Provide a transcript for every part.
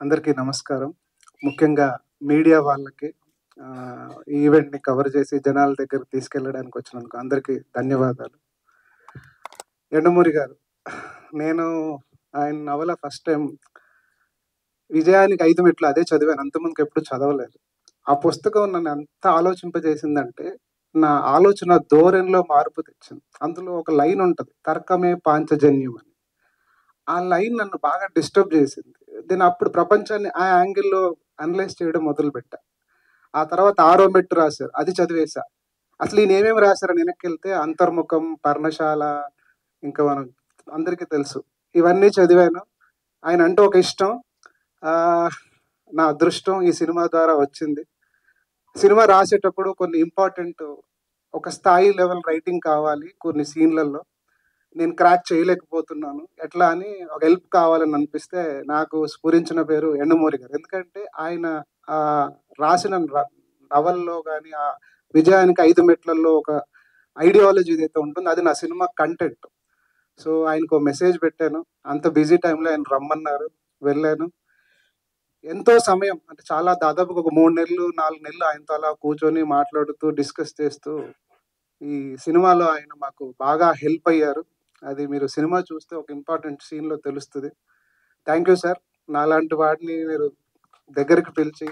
అందరికీ నమస్కారం. ముఖ్యంగా మీడియా వాళ్ళకి ఈ ఈవెంట్‌ని కవర్ చేసి జనాల దగ్గరికి తీసుకెళ్ళడానికి వచ్చినందుకు అందరికీ ధన్యవాదాలు. యండమూరి గారు, నేను ఆయన నవల ఫస్ట్ టైమ్ 'విజయానికి 5 మెట్లు' అదే చదివాను. అంతకుముందుకు ఎప్పుడు చదవలేదు. ఆ పుస్తకం నన్ను ఎంత ఆలోచింపజేసిందంటే, నా ఆలోచన ధోరణిలో మార్పు తెచ్చింది. అందులో ఒక లైన్ ఉంటది. 'తర్కమే పాంచజన్యం' అని. ఆ లైన్ నన్ను బాగా డిస్టర్బ్ చేసింది. నేను అప్పుడు ప్రపంచాన్ని ఆ యాంగిల్‌లో అనలైజ్ చేయడం మొదలుపెట్టా. ఆ తర్వాత 'ఆరో మెట్టు' రాశారు. అది చదివేశా. అసలు ఈయన ఏమేమి రాశారని వెనక్కెళ్తే 'అంతర్ముఖం', 'పర్ణశాల' ఇంకా మనం అందరికీ తెలుసు. ఇవన్నీ చదివాను. ఆయన అంటే ఒక ఇష్టం. ఆహ్, నా అదృష్టం ఈ సినిమా ద్వారా వచ్చింది. సినిమా రాసేటప్పుడు కొన్ని ఇంపార్టెంట్ ఒక స్థాయి లెవెల్ రైటింగ్ కావాలి కొన్ని సీన్‌లలో. నేను క్రాక్ చేయలేకపోతున్నాను. ఎట్లా అని ఒక హెల్ప్ కావాలని అనిపిస్తే నాకు స్ఫురించిన పేరు యండమూరి గారు. ఎందుకంటే ఆయన ఆహ్, రాసిన నవల్లో గాని, ఆ 'విజయానికి 5 మెట్లల్లో' ఒక ఐడియాలజీ ఏదైతే ఉంటుందో అది నా సినిమా కంటెంట్. సో, ఆయనకో మెసేజ్ పెట్టాను. అంత బిజీ టైమ్‌లో ఆయన రమ్మన్నారు. వెళ్ళాను. ఎంతో సమయం అంటే చాలా దాదాపుగా ఒక 3 నెలలు, 4 నెలలు ఆయనతో అలా కూర్చొని మాట్లాడుతూ, డిస్కస్ చేస్తూ ఈ సినిమాలో ఆయన మాకు బాగా హెల్ప్ అయ్యారు. అది మీరు సినిమా చూస్తే ఒక ఇంపార్టెంట్ సీన్‌లో తెలుస్తది. Thank you sir. నాలాంటి వాడిని మీరు దగ్గరికి పిలిచి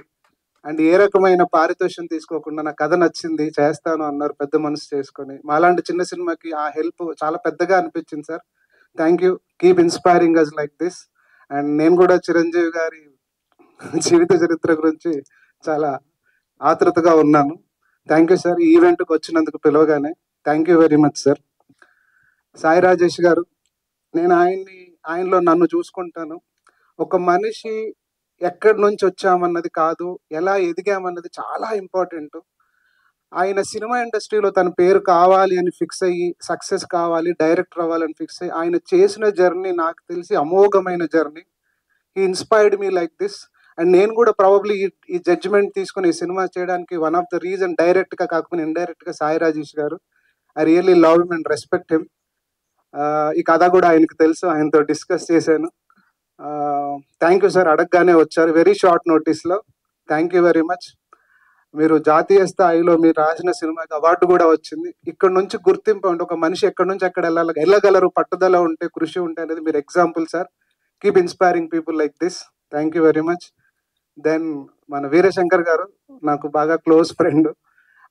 అండ్ ఏ రకమైన పారితోషికం తీసుకోకుండా నా కథ నచ్చింది, చేస్తాను అన్నారు పెద్ద మనసు చేసుకొని. మాలాంటి చిన్న సినిమాకి ఆ హెల్ప్ చాలా పెద్దగా అనిపించింది sir. Thank you. Keep inspiring us like this. And నేను కూడా చిరంజీవి గారి జీవిత చరిత్ర గురించి చాలా ఆతృతగా ఉన్నాను. Thank you sir. ఈ ఈవెంట్‌కి వచ్చినందుకు పిలవగానే. Thank you very much sir. Sai Rajesh గారు, నేను ఆయనలో నన్ను చూసుకుంటాను. ఒక మనిషి ఎక్కడి నుంచొచ్చామన్నది కాదు, ఎలా ఎదిగామన్నది చాలా ఇంపార్టెంటు. ఆయన సినిమా ఇండస్ట్రీలో తన పేరు కావాలి అని ఫిక్స్ అయ్యి, సక్సెస్ కావాలి, డైరెక్టర్ అవ్వాలని ఫిక్స్ అయ్యి, ఆయన చేసిన జర్నీ నాకు తెలిసి అమోఘమైన journey. He inspired me like this. And నేను కూడా ప్రాబబ్లీ ఈ జడ్జ్‌మెంట్ తీసుకొని ఈ సినిమా చేయడానికి వన్ ఆఫ్ ద రీజన్ డైరెక్ట్‌గా కాకపోయినా ఇండైరెక్ట్‌గా సాయి రాజేష్ గారు. I really love him and respect him. ఈ కథ కూడా ఆయనకి తెలుసు. ఆయనతో డిస్కస్ చేశాను. Thank you sir. అడగగానే వచ్చారు. వెరీ షార్ట్ నోటీస్‌లో. Thank you very much. మీరు జాతీయ స్థాయిలో మీరు రాసిన సినిమాకి అవార్డు కూడా వచ్చింది. ఇక్కడి నుంచి గుర్తింపు అంటే ఒక మనిషి ఎక్కడి నుంచి ఎక్కడ ఎళ్ళగలరు, పట్టుదల ఉంటే, కృషి ఉంటే అనేది మీరు example sir. Keep inspiring people like this. Thank you very much. Then మన వీరశంకర్ గారు నాకు బాగా క్లోజ్ ఫ్రెండ్.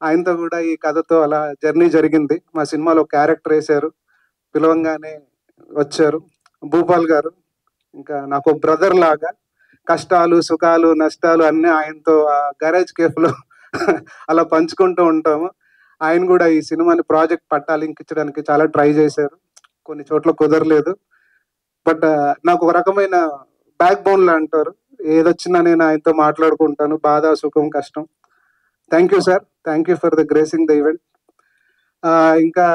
ఆయనతో కూడా ఈ కథతో అలా జర్నీ జరిగింది. మా సినిమాలో క్యారెక్టర్ ఏసారు. పిలవంగానే వచ్చారు. భూపాల్ గారు ఇంకా నాకు బ్రదర్ లాగా కష్టాలు, సుఖాలు, నష్టాలు అన్నీ ఆయనతో ఆ గరాజ్ కేఫ్‌లో అలా పంచుకుంటూ ఉంటాము. ఆయన గూడా ఈ సినిమాని ప్రాజెక్ట్ పట్టాలెక్కించడానికి చాలా ట్రై జేశారు. కొన్ని చోట్ల కుదరలేదు. బట్ నాకు ఒక రకమైన బ్యాక్ బోన్‌లా అంటారు. ఏదొచ్చినా నేను ఆయనతో మాట్లాడుకుంటాను. బాధ, సుఖం, కష్టం. Thank you sir. Thank you for the gracing the event. ఇంకా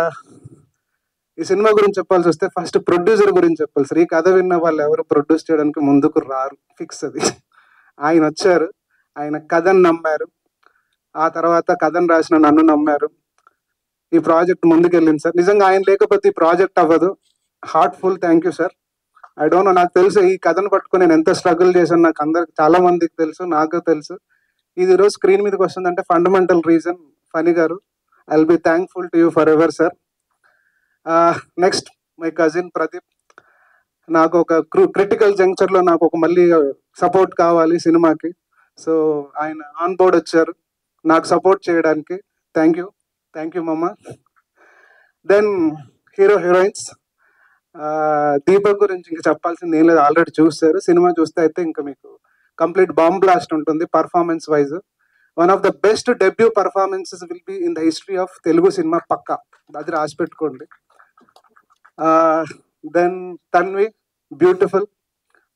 ఈ సినిమా గురించి చెప్పాల్సొస్తే ఫస్ట్ ప్రొడ్యూసర్ గురించి చెప్పాలి సార్. ఈ కథ విన్న వాళ్ళెవరు ప్రొడ్యూస్ చేయడానికి ముందుకు రారు. ఫిక్స్ అది. ఆయనొచ్చారు. ఆయన కథని నమ్మారు. ఆ తర్వాత కథను రాసిన నన్ను నమ్మారు. ఈ ప్రాజెక్ట్ ముందుకెళ్ళింది సార్. నిజంగా ఆయన లేకపోతే ఈ ప్రాజెక్ట్ అవ్వదు. Heartful thank you sir. I don't know, నాకు తెలుసు ఈ కథను పట్టుకొని నేను ఎంత స్ట్రగుల్ చేశానో నాకు అందరికి చాలా మందికి తెలుసు. నాకు తెలుసు. ఇది ఈరోజు స్క్రీన్ మీదకొస్తుందంటే ఫండమెంటల్ రీజన్ ఫణి గారు. I will be thankful to you forever sir. Next my cousin Pradeep. నాకు ఒక క్రిటికల్ జంక్చర్‌లో నాకు ఒక మళ్ళీ సపోర్ట్ కావాలి సినిమాకి. సో, ఆయన ఆన్ బోర్డ్ వచ్చారు. నాకు సపోర్ట్ చేయడానికి. Thank you. థాంక్ యూ మమ్మ. Then heroines. దీపక్ గురించి ఇంక చెప్పాల్సింది ఏం లేదు. ఆల్రెడీ చూసారు. సినిమా చూస్తే అయితే ఇంక మీకు కంప్లీట్ బాంబ్ బ్లాస్ట్ ఉంటుంది performance wise. One of the best debut performances will be in the history of Telugu cinema పక్కా. అది రాసి పెట్టుకోండి. Then Tanvi, beautiful,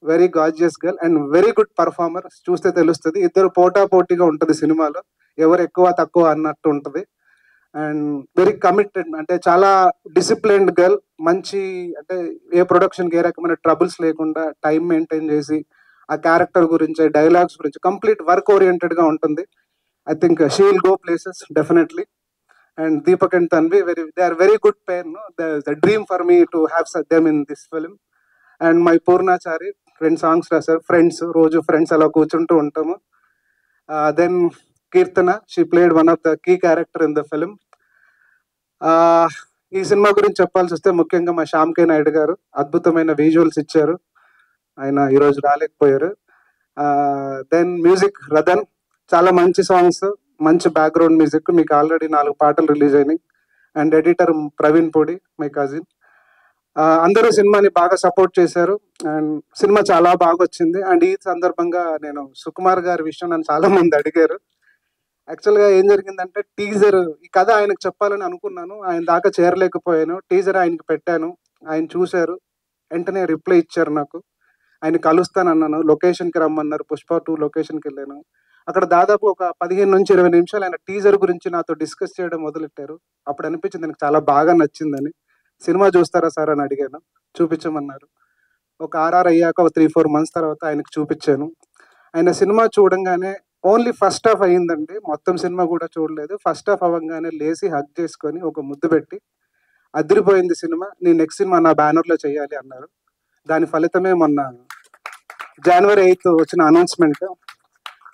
very gorgeous girl and very good performer. చూస్తే తెలుస్తుంది. ఇద్దరు పోటాపోటీగా ఉంటుంది సినిమాలో. ఎవరు ఎక్కువ తక్కువ అన్నట్టు ఉంటుంది. అండ్ వెరీ కమిటెడ్, అంటే చాలా డిసిప్లిన్డ్ గర్ల్. మంచి అంటే ఏ ప్రొడక్షన్కి ఏ రకమైన ట్రబుల్స్ లేకుండా టైం మెయింటైన్ చేసి ఆ క్యారెక్టర్ గురించి, డైలాగ్స్ గురించి కంప్లీట్ వర్క్ ఓరియంటెడ్గా ఉంటుంది. I think she will go places definitely. And Deepak and Tanvi they are very good pair. The dream for me to have them in this film. And my Poornachari, songs రాశారు. రోజు friends అలా కూర్చుంటూ ఉంటాము. Then Keerthana, she played one of the key character in the film. ఈ సినిమా గురించి చెప్పాల్సి వస్తే ముఖ్యంగా మా శ్యామ్ కే నాయుడు గారు అద్భుతమైన విజువల్స్ ఇచ్చారు. ఆయన ఈరోజు రాలేకపోయారు. దెన్ మ్యూజిక్ రతన్, చాలా మంచి సాంగ్స్, మంచి బ్యాక్గ్రౌండ్ మ్యూజిక్. మీకు ఆల్రెడీ 4 పాటలు రిలీజ్ అయినాయి. And editor Praveen Pudi, my cousin. అందరూ సినిమాని బాగా సపోర్ట్ చేశారు అండ్ సినిమా చాలా బాగా వచ్చింది. అండ్ ఈ సందర్భంగా నేను సుకుమార్ గారి విషయం నన్ను చాలా మంది అడిగారు. యాక్చువల్గా ఏం జరిగిందంటే, టీజర్ ఈ కథ ఆయనకు చెప్పాలని అనుకున్నాను, ఆయన దాకా చేరలేకపోయాను. టీజర్ ఆయనకి పెట్టాను, ఆయన చూశారు, వెంటనే రిప్లై ఇచ్చారు నాకు. ఆయన కలుస్తానన్నాను, లొకేషన్కి రమ్మన్నారు. పుష్ప 2 లొకేషన్కి వెళ్ళాను. అక్కడ దాదాపు ఒక 15 నుంచి 20 నిమిషాలు ఆయన టీజర్ గురించి నాతో డిస్కస్ చేయడం మొదలెట్టారు. అప్పుడు అనిపించింది నాకు చాలా బాగా నచ్చిందని. సినిమా చూస్తారా సార్ అని అడిగాను, చూపించమన్నారు. ఒక ఆర్ఆర్ అయ్యాక ఒక 3-4 మంత్స్ తర్వాత ఆయనకు చూపించాను. ఆయన సినిమా చూడంగానే ఓన్లీ ఫస్ట్ హాఫ్ అయ్యిందండి, మొత్తం సినిమా కూడా చూడలేదు. ఫస్ట్ హాఫ్ అవ్వగానే లేచి హగ్ చేసుకొని ఒక ముద్దు పెట్టి, అదిరిపోయింది సినిమా, నీ నెక్స్ట్ సినిమా నా బ్యానర్లో చేయాలి అన్నారు. దాని ఫలితమే మొన్న January 8th వచ్చిన అనౌన్స్మెంట్.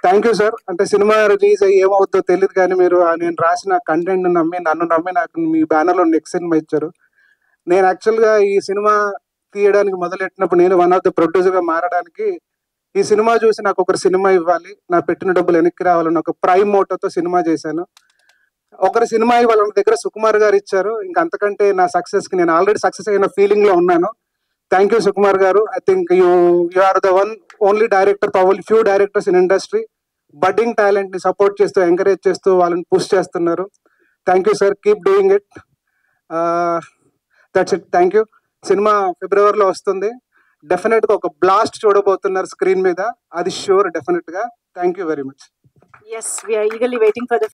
Thank you sir. అంటే సినిమా రిలీజ్ అయ్యి ఏమవుతుందో తెలియదు కానీ మీరు నేను రాసిన కంటెంట్ నమ్మి, నన్ను నమ్మి నాకు మీ బ్యానర్లో నెక్స్ట్ సినిమా ఇచ్చారు. నేను యాక్చువల్గా ఈ సినిమా తీయడానికి మొదలెట్టినప్పుడు నేను వన్ ఆఫ్ ద ప్రొడ్యూసర్గా మారడానికి, ఈ సినిమా చూసి నాకు ఒకరు సినిమా ఇవ్వాలి, నా పెట్టిన డబ్బులు వెనక్కి రావాలని ఒక ప్రైమ్ మోటోతో సినిమా చేశాను. ఒకరి సినిమా వాళ్ళ దగ్గర సుకుమార్ గారు ఇచ్చారు. ఇంకా అంతకంటే నా సక్సెస్కి నేను ఆల్రెడీ సక్సెస్ అయిన ఫీలింగ్లో ఉన్నాను. Thank you Sukumar garu. I think you are the only director, few directors in industry budding talent ని సపోర్ట్ చేస్తూ, ఎంకరేజ్ చేస్తూ వాళ్ళని పుష్ చేస్తున్నారు. Thank you sir, keep doing it. That's it, thank you. సినిమా ఫిబ్రవరిలో వస్తుంది. డెఫినెట్ గా ఒక బ్లాస్ట్ చూడబోతున్నారు స్క్రీన్ మీద, అది షూర్, డెఫినెట్ గా. Thank you very much. Yes, we are eagerly waiting for the